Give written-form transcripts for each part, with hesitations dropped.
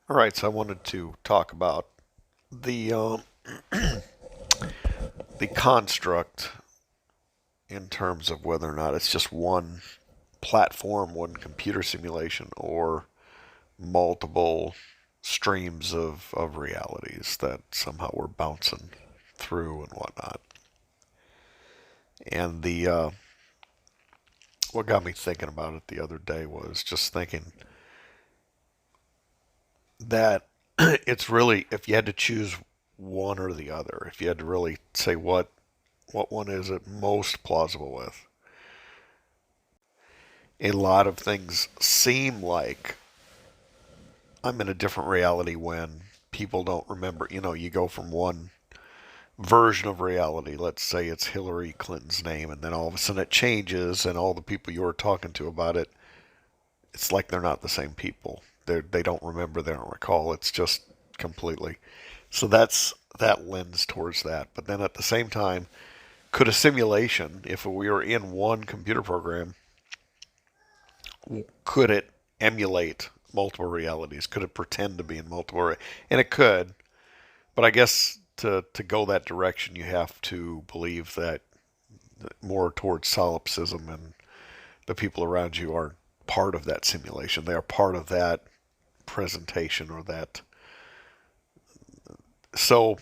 All right, so I wanted to talk about the the construct in terms of whether or not it's just one platform, one computer simulation, or multiple streams of realities that somehow we're bouncing through and whatnot. And the what got me thinking about it the other day was just thinking that it's really, if you had to choose one or the other, if you had to really say what one is it most plausible with, a lot of things seem like I'm in a different reality when people don't remember. You go from one version of reality, let's say it's Hillary Clinton's name, and then all of a sudden it changes, and all the people you were talking to about it, it's like they're not the same people. They don't remember, they don't recall. It's just completely. So that lends towards that. But then at the same time, could a simulation, if we were in one computer program, could it emulate multiple realities? Could it pretend to be in and it could, but I guess to go that direction, you have to believe that more towards solipsism, and the people around you are part of that simulation. They are part of that presentation or that. So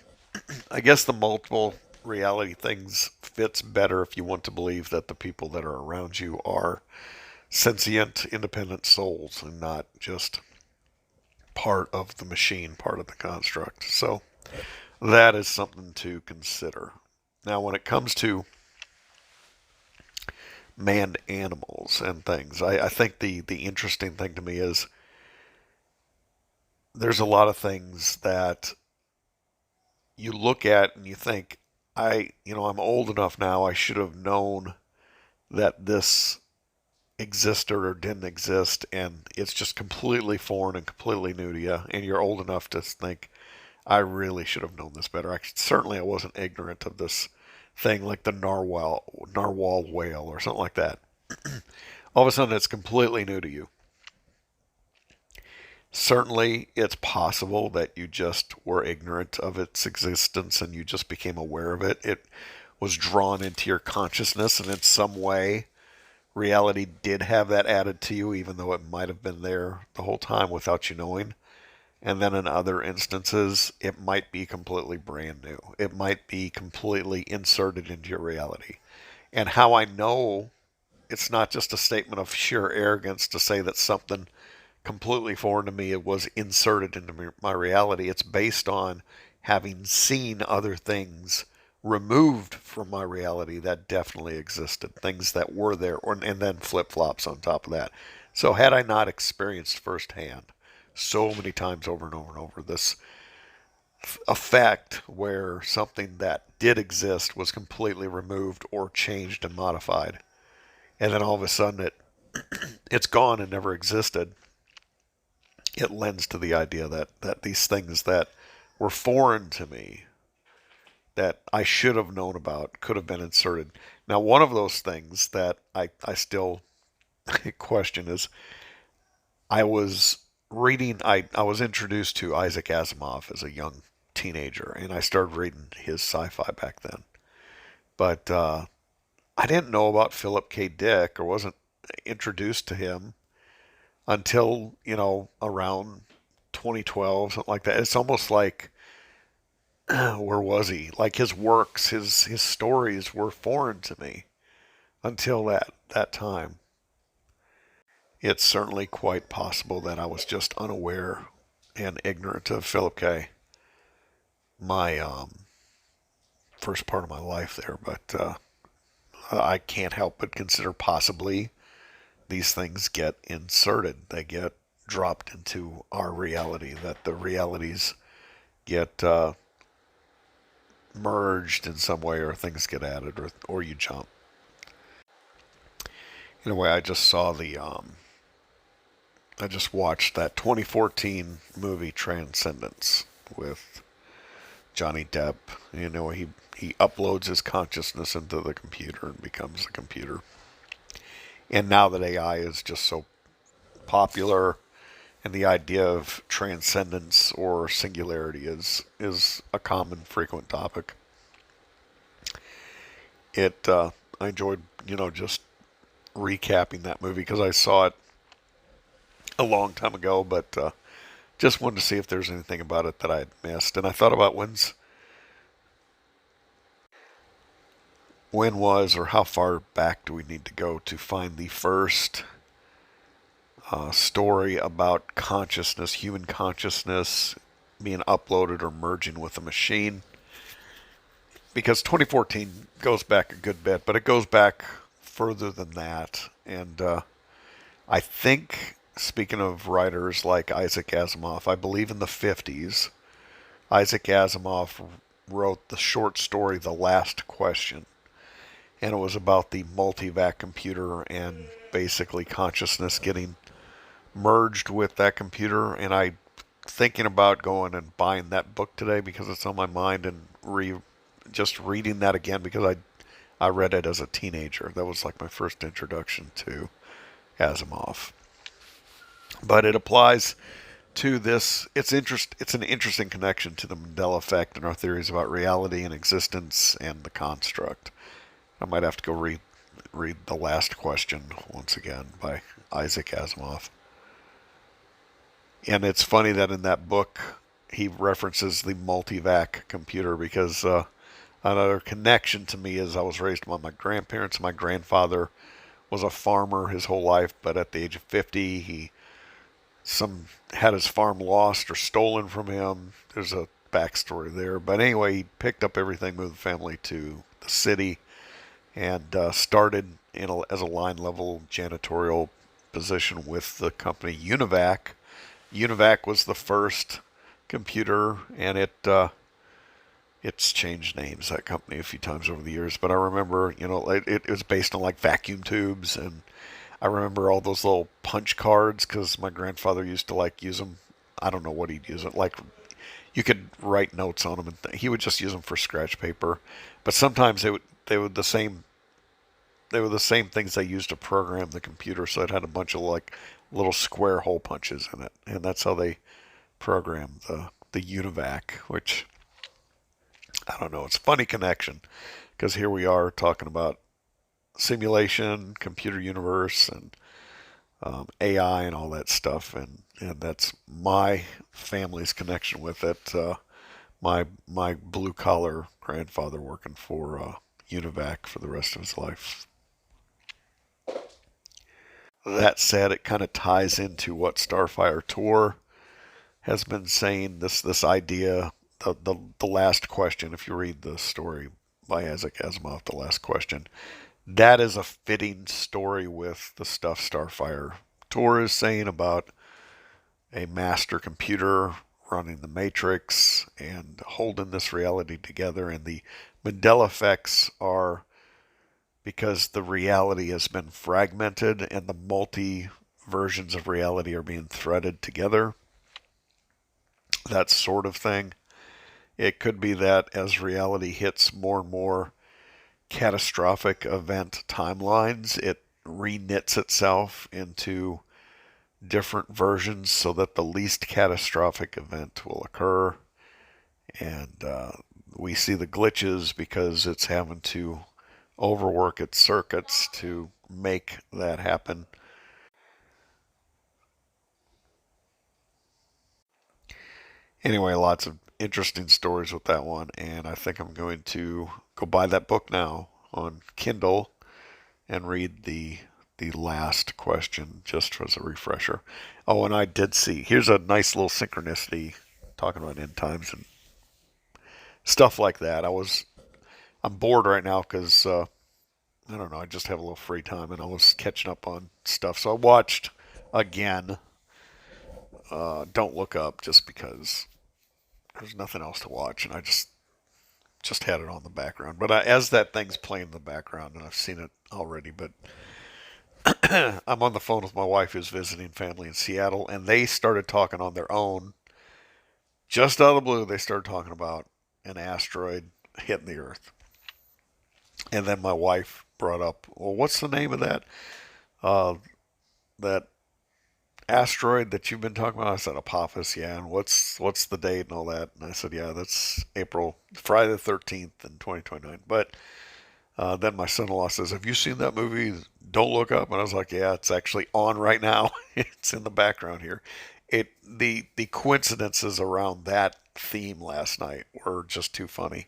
I guess the multiple reality things fits better if you want to believe that the people that are around you are sentient, independent souls and not just part of the machine, part of the construct. So that is something to consider. Now, when it comes to manned animals and things, I think the interesting thing to me is there's a lot of things that you look at and you think, I'm old enough now, I should have known that this existed or didn't exist, and it's just completely foreign and completely new to you, and you're old enough to think, I really should have known this better. Certainly I wasn't ignorant of this thing like the narwhal whale or something like that. All of a sudden it's completely new to you. Certainly it's possible that you just were ignorant of its existence and you just became aware of it. It was drawn into your consciousness, and in some way reality did have that added to you, even though it might have been there the whole time without you knowing. And then in other instances, it might be completely brand new. It might be completely inserted into your reality. And how I know it's not just a statement of sheer arrogance to say that something completely foreign to me was inserted into my reality, it's based on having seen other things removed from my reality that definitely existed, things that were there, and then flip flops on top of that. So, had I not experienced firsthand so many times over and over and over this effect where something that did exist was completely removed or changed and modified, and then all of a sudden it's gone and never existed, it lends to the idea that these things that were foreign to me, that I should have known about, could have been inserted. Now, one of those things that I still question is, I was I was introduced to Isaac Asimov as a young teenager, and I started reading his sci-fi back then. But I didn't know about Philip K. Dick, or wasn't introduced to him until, around 2012, something like that. It's almost like, where was he? Like his works, his stories were foreign to me until that time. It's certainly quite possible that I was just unaware and ignorant of Philip K. My first part of my life there, but I can't help but consider possibly these things get inserted. They get dropped into our reality. That the realities get merged in some way, or things get added, or you jump. In a way, I just watched that 2014 movie Transcendence with Johnny Depp. He uploads his consciousness into the computer and becomes a computer. And now that AI is just so popular, and the idea of transcendence or singularity is a common, frequent topic. It I enjoyed just recapping that movie because I saw it a long time ago, but just wanted to see if there's anything about it that I had missed. And I thought about when was or how far back do we need to go to find the first story about consciousness, human consciousness being uploaded or merging with a machine. Because 2014 goes back a good bit, but it goes back further than that. And I think, speaking of writers like Isaac Asimov, I believe in the 50s, Isaac Asimov wrote the short story The Last Question. And it was about the multivac computer and basically consciousness getting merged with that computer. And I thinking about going and buying that book today because it's on my mind, and just reading that again because I read it as a teenager. That was like my first introduction to Asimov. But it applies to this. It's an interesting connection to the Mandela effect and our theories about reality and existence and the construct. I might have to go read The Last Question once again by Isaac Asimov. And it's funny that in that book he references the multivac computer because another connection to me is I was raised by my grandparents. My grandfather was a farmer his whole life, but at the age of 50, he had his farm lost or stolen from him. There's a backstory there, but anyway, he picked up everything, moved the family to the city, and started as a line level janitorial position with the company Univac. Univac was the first computer, and it's changed names, that company, a few times over the years. But I remember, it was based on like vacuum tubes, and I remember all those little punch cards because my grandfather used to like use them. I don't know what he'd use it like. You could write notes on them, and he would just use them for scratch paper. But sometimes they were the same things they used to program the computer, so it had a bunch of like little square hole punches in it, and that's how they programmed the Univac, which I don't know. It's a funny connection because here we are talking about simulation, computer universe, and AI and all that stuff, and that's my family's connection with it. My blue collar grandfather working for Univac for the rest of his life. That said, it kind of ties into what Starfire Tour has been saying. This idea, the last question. If you read the story by Isaac Asimov, The Last Question, that is a fitting story with the stuff Starfire Tour is saying about a master computer running the Matrix and holding this reality together. And the Mandela effects are because the reality has been fragmented and the multi versions of reality are being threaded together. That sort of thing. It could be that as reality hits more and more catastrophic event timelines, it reknits itself into different versions so that the least catastrophic event will occur. And we see the glitches because it's having to overwork its circuits to make that happen. Anyway, lots of interesting stories with that one, and I think I'm going to go buy that book now on Kindle and read the last question just as a refresher. Oh, and I did see, here's a nice little synchronicity talking about end times and stuff like that. I'm bored right now because I don't know, I just have a little free time and I was catching up on stuff. So I watched again Don't Look Up just because there's nothing else to watch, and I just had it on the background. But as that thing's playing in the background, and I've seen it already, but I'm on the phone with my wife who's visiting family in Seattle, and they started talking on their own. Just out of the blue, they started talking about an asteroid hitting the Earth. And then my wife brought up, well, what's the name of that? That asteroid that you've been talking about? I said Apophis, yeah. And what's the date and all that? And I said, yeah, that's Friday the 13th in 2029. But then my son-in-law says, have you seen that movie? Don't Look Up. And I was like, yeah, it's actually on right now. It's in the background here. The coincidences around that theme last night were just too funny,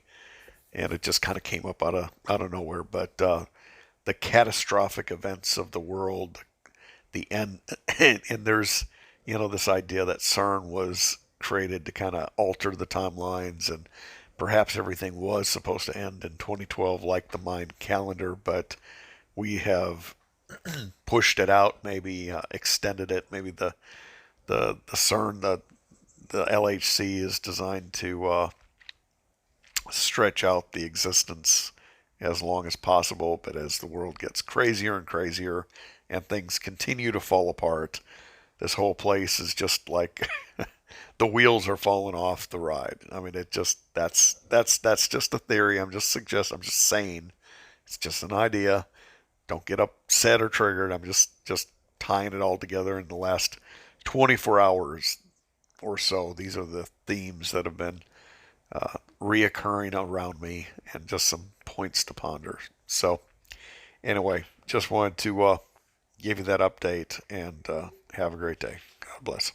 and it just kind of came up out of nowhere. But the catastrophic events of the world, the end, and there's this idea that CERN was created to kind of alter the timelines, and perhaps everything was supposed to end in 2012 like the Mayan calendar, but we have pushed it out, maybe extended it. Maybe the CERN, the LHC is designed to stretch out the existence as long as possible. But as the world gets crazier and crazier and things continue to fall apart, this whole place is just like the wheels are falling off the ride. I mean, it just that's just a theory. I'm just saying it's just an idea. Don't get upset or triggered. I'm just tying it all together in the last 24 hours or so. These are the themes that have been reoccurring around me, and just some points to ponder. So anyway, just wanted to give you that update, and have a great day. God bless.